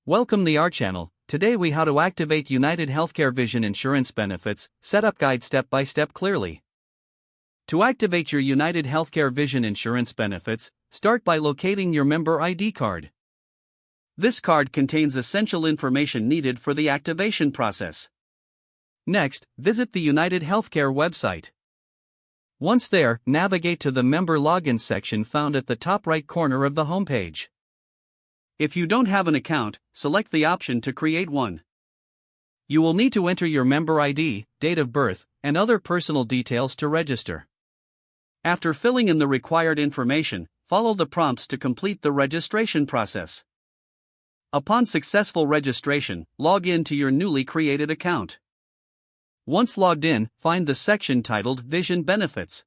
Welcome to our channel. Today we how to activate UnitedHealthcare Vision Insurance benefits, setup guide step by step clearly. To activate your UnitedHealthcare Vision Insurance benefits, start by locating your member ID card. This card contains essential information needed for the activation process. Next, visit the UnitedHealthcare website. Once there, navigate to the member login section found at the top right corner of the homepage. If you don't have an account, select the option to create one. You will need to enter your member ID, date of birth, and other personal details to register. After filling in the required information, follow the prompts to complete the registration process. Upon successful registration, log in to your newly created account. Once logged in, find the section titled Vision Benefits.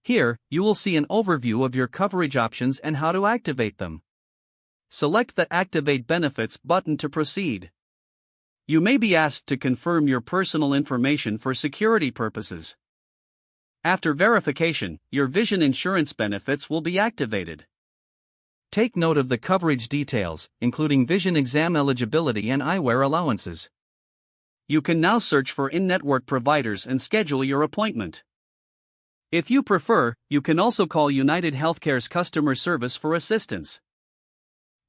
Here, you will see an overview of your coverage options and how to activate them. Select the Activate Benefits button to proceed. You may be asked to confirm your personal information for security purposes. After verification, your vision insurance benefits will be activated. Take note of the coverage details, including vision exam eligibility and eyewear allowances. You can now search for in-network providers and schedule your appointment. If you prefer, you can also call UnitedHealthcare's customer service for assistance.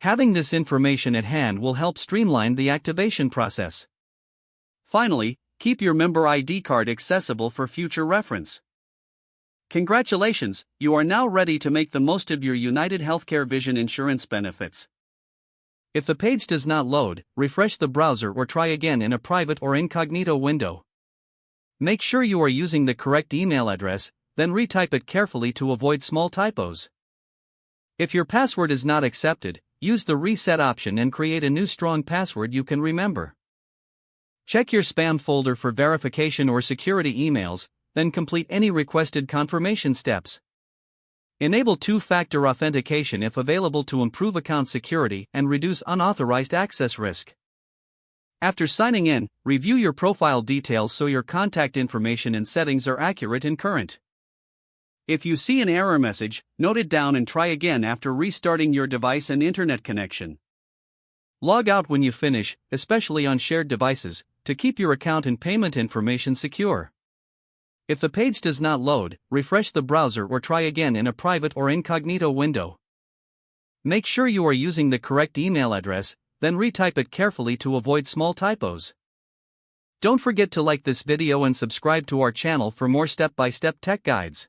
Having this information at hand will help streamline the activation process. Finally, keep your member ID card accessible for future reference. Congratulations, you are now ready to make the most of your UnitedHealthcare Vision Insurance benefits. If the page does not load, refresh the browser or try again in a private or incognito window. Make sure you are using the correct email address, then retype it carefully to avoid small typos. If your password is not accepted, use the reset option and create a new strong password you can remember. Check your spam folder for verification or security emails, then complete any requested confirmation steps. Enable two-factor authentication if available to improve account security and reduce unauthorized access risk. After signing in, review your profile details so your contact information and settings are accurate and current. If you see an error message, note it down and try again after restarting your device and internet connection. Log out when you finish, especially on shared devices, to keep your account and payment information secure. If the page does not load, refresh the browser or try again in a private or incognito window. Make sure you are using the correct email address, then retype it carefully to avoid small typos. Don't forget to like this video and subscribe to our channel for more step-by-step tech guides.